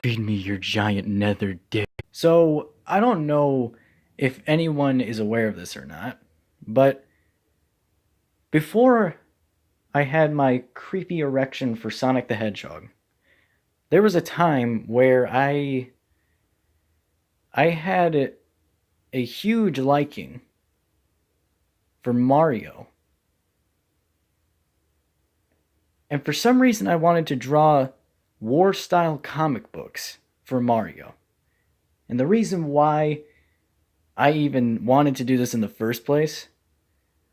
Feed me your giant nether dick. So, I don't know if anyone is aware of this or not, but before I had my creepy erection for Sonic the Hedgehog, there was a time where I had a huge liking for Mario. And for some reason I wanted to draw war-style comic books for Mario. And the reason why I even wanted to do this in the first place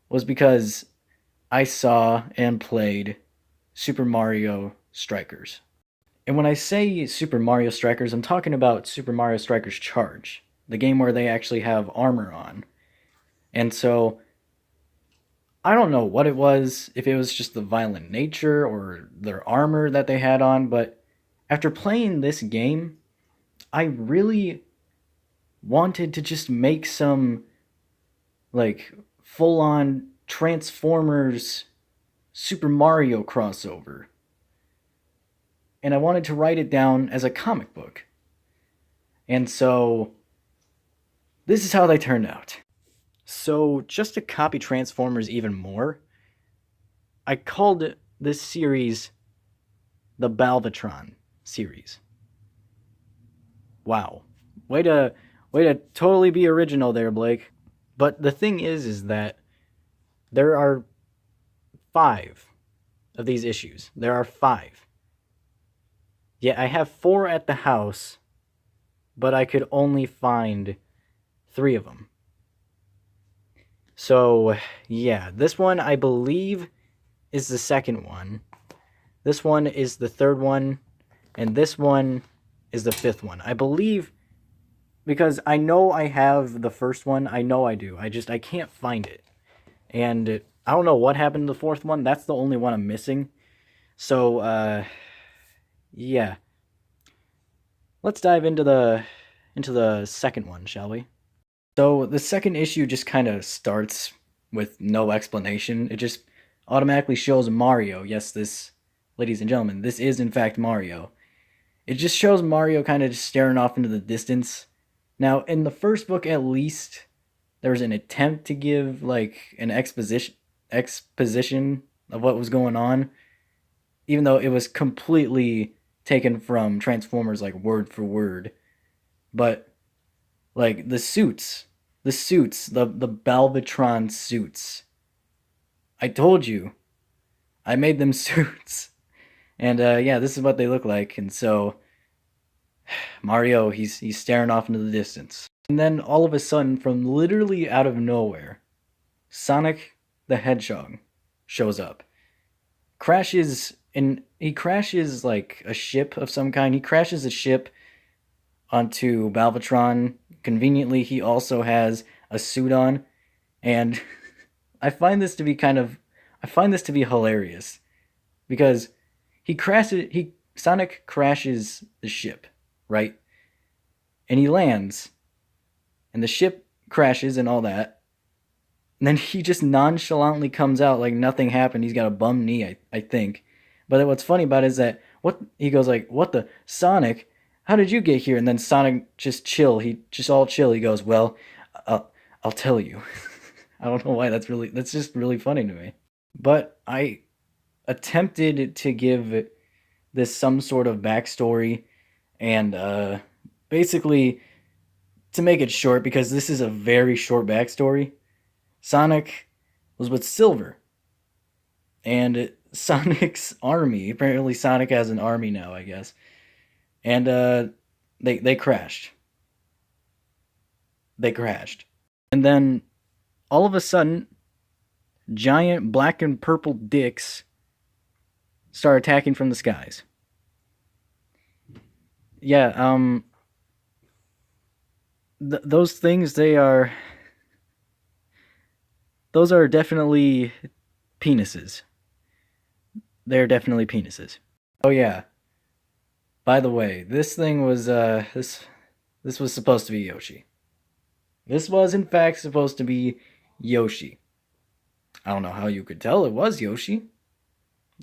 was because I saw and played Super Mario Strikers. And when I say Super Mario Strikers, I'm talking about Super Mario Strikers Charge, the game where they actually have armor on. And so I don't know what it was, if it was just the violent nature or their armor that they had on, but after playing this game, I really wanted to just make some like full on Transformers Super Mario crossover. And I wanted to write it down as a comic book. And so this is how they turned out. So, just to copy Transformers even more, I called this series the Balvatron series. Wow. Way to totally be original there, Blake. But the thing is that there are 5 of these issues. There are 5. Yeah, I have 4 at the house, but I could only find 3 of them. So, yeah, this one I believe is the second one. This one is the third one, and this one is the 5th one. I believe, because I know I have the first one. I know I do. I can't find it. And I don't know what happened to the 4th one. That's the only one I'm missing. So, yeah. Let's dive into the second one, shall we? So the second issue just kind of starts with no explanation. It just automatically shows Mario. Yes, this, ladies and gentlemen, this is in fact Mario. It just shows Mario kind of just staring off into the distance. Now, in the first book at least, there was an attempt to give like an exposition of what was going on, even though it was completely taken from Transformers like word for word. But like the Balvatron suits. I told you, I made them suits, and yeah, this is what they look like. And so Mario, he's staring off into the distance, and then all of a sudden, from literally out of nowhere, Sonic the Hedgehog shows up, crashes, and he crashes like a ship of some kind. He crashes a ship onto Balvatron. Conveniently, he also has a suit on, and I find this to be I find this to be hilarious because he Sonic crashes the ship, right? And he lands, and the ship crashes and all that. And then he just nonchalantly comes out like nothing happened. He's got a bum knee, I think. But what's funny about it is that what he goes like, "What the Sonic? How did you get here?" And then Sonic just chill. He just all chill. He goes, "Well, I'll tell you." I don't know why that's just really funny to me. But I attempted to give this some sort of backstory, and basically, to make it short, because this is a very short backstory, Sonic was with Silver, and Sonic's army, apparently Sonic has an army now, I guess, and they crashed. They crashed. And then all of a sudden, giant black and purple dicks start attacking from the skies. Yeah, those things, those are definitely penises. They're definitely penises. Oh yeah. By the way, this was supposed to be Yoshi. This was in fact supposed to be Yoshi. I don't know how you could tell it was Yoshi.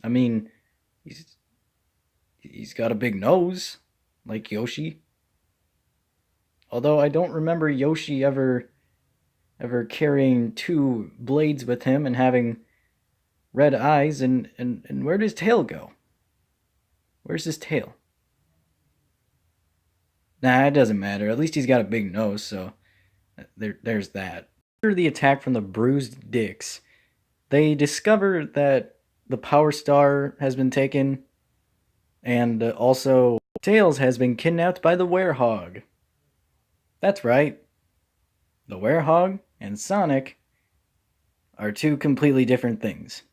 I mean, he's he's got a big nose. like Yoshi. Although I don't remember Yoshi ever carrying two blades with him and having red eyes. And where does his tail go? Where's his tail? Nah, it doesn't matter. At least he's got a big nose, so there's that. After the attack from the bruised dicks, they discover that the Power Star has been taken, and also Tails has been kidnapped by the Werehog. That's right. The Werehog and Sonic are two completely different things.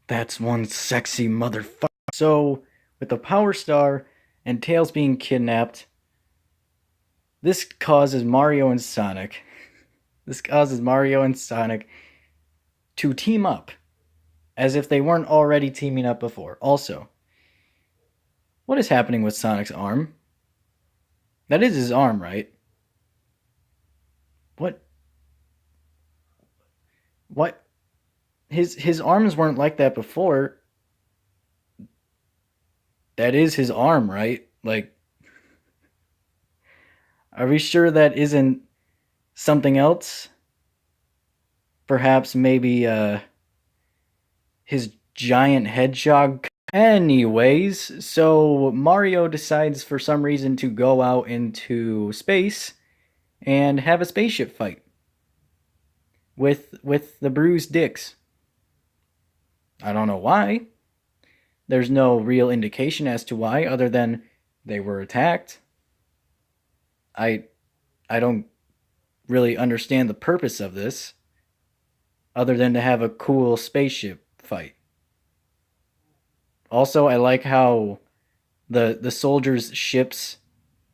That's one sexy motherfucker. So, with the Power Star and Tails being kidnapped, this causes Mario and Sonic to team up, as if they weren't already teaming up before. Also, what is happening with Sonic's arm? That is his arm, right? What? What? His arms weren't like that before. That is his arm, right? Like, are we sure that isn't something else? Perhaps maybe his giant hedgehog. Anyways, so Mario decides for some reason to go out into space and have a spaceship fight with the bruised dicks. I don't know why. There's no real indication as to why, other than they were attacked. I don't really understand the purpose of this, other than to have a cool spaceship fight. Also, I like how the soldiers' ships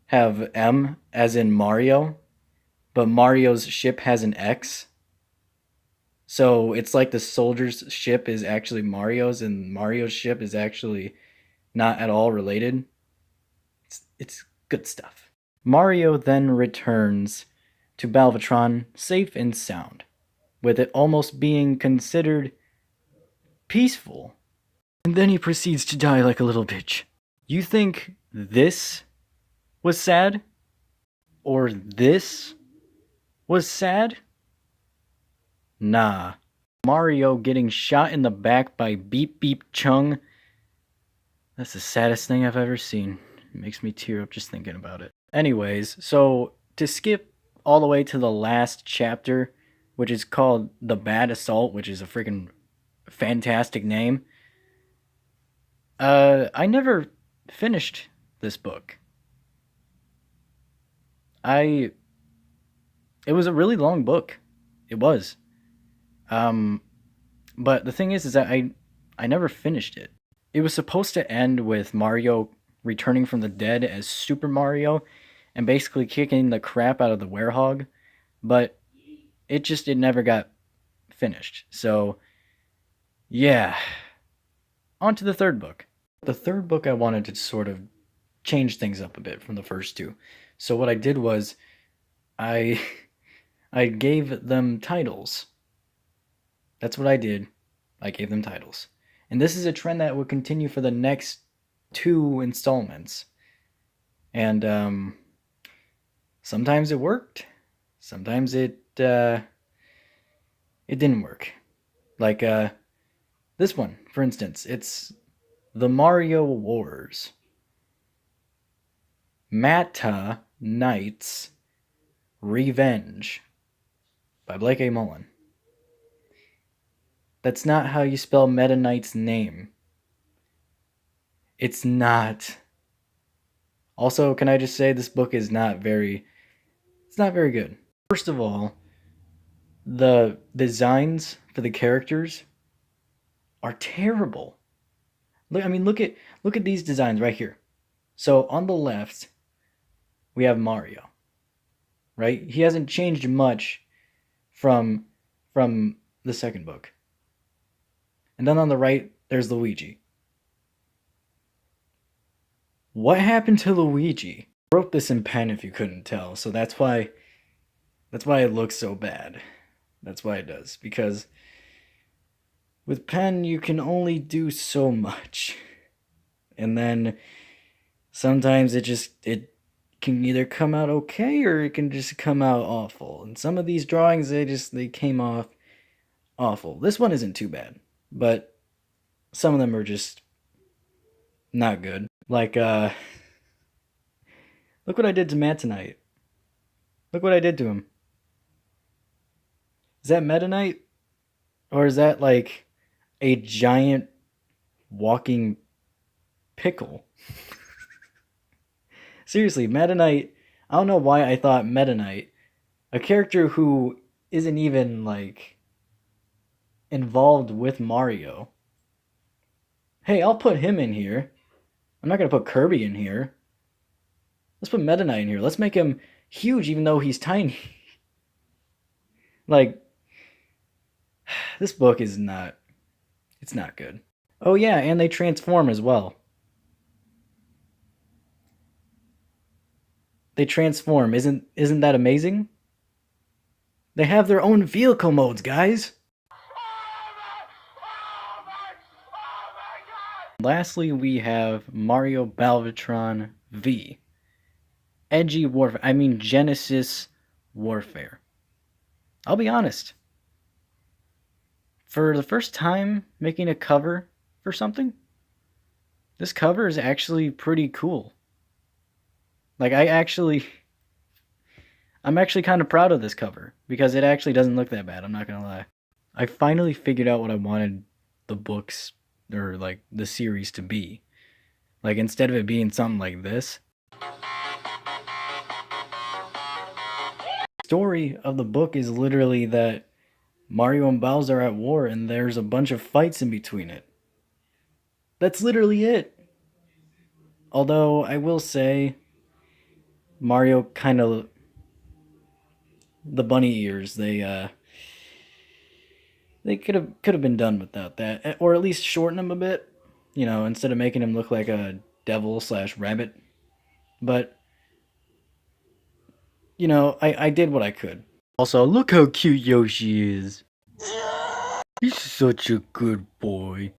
have M as in Mario, but Mario's ship has an X. So it's like the soldier's ship is actually Mario's, and Mario's ship is actually not at all related. It's good stuff. Mario then returns to Balvatron safe and sound, with it almost being considered peaceful. And then he proceeds to die like a little bitch. You think this was sad? Or this was sad? Nah. Mario getting shot in the back by Beep Beep Chung. That's the saddest thing I've ever seen. It makes me tear up just thinking about it. Anyways, so to skip all the way to the last chapter, which is called The Bad Assault, which is a freaking fantastic name. I never finished this book. It was a really long book. It was. But the thing is that I never finished it. It was supposed to end with Mario returning from the dead as Super Mario and basically kicking the crap out of the Werehog, but it never got finished. So, yeah. On to the third book. The third book I wanted to sort of change things up a bit from the first two. So what I did was I gave them titles. That's what I did. I gave them titles. And this is a trend that would continue for the next two installments. And sometimes it worked. Sometimes it didn't work. Like this one, for instance. It's The Mario Wars. Mata Knight's Revenge by Blake A. Mullen. That's not how you spell Meta Knight's name. It's not. Also, can I just say this book is not very good. First of all, the designs for the characters are terrible. Look at these designs right here. So on the left, we have Mario. Right? He hasn't changed much from the second book. And then on the right, there's Luigi. What happened to Luigi? I wrote this in pen if you couldn't tell, so that's why it looks so bad. That's why it does. Because with pen, you can only do so much. And then sometimes it can either come out okay or it can just come out awful. And some of these drawings, they came off awful. This one isn't too bad, but some of them are just not good. Like, look what I did to Matt tonight. Look what I did to him. Is that Meta Knight? Or is that like a giant walking pickle? Seriously, Meta Knight. I don't know why I thought Meta Knight, a character who isn't even like involved with Mario. Hey, I'll put him in here. I'm not gonna put Kirby in here. Let's put Meta Knight in here. Let's make him huge even though he's tiny. Like, this book is not, it's not good. Oh yeah, and they transform as well. They transform. Isn't that amazing? They have their own vehicle modes, guys. Lastly, we have Mario Balvatron V. Edgy Warfare. I mean, Genesis Warfare. I'll be honest. For the first time making a cover for something, this cover is actually pretty cool. Like, I'm actually kind of proud of this cover because it actually doesn't look that bad. I'm not gonna lie. I finally figured out what I wanted the books or like the series to be. Like, instead of it being something like this, the story of the book is literally that Mario and Bowser are at war and there's a bunch of fights in between it. That's literally it. Although I will say Mario kind of, the bunny ears, they could have been done without that, or at least shorten them a bit. You know, instead of making him look like a devil slash rabbit. But you know, I did what I could. Also, look how cute Yoshi is. He's such a good boy.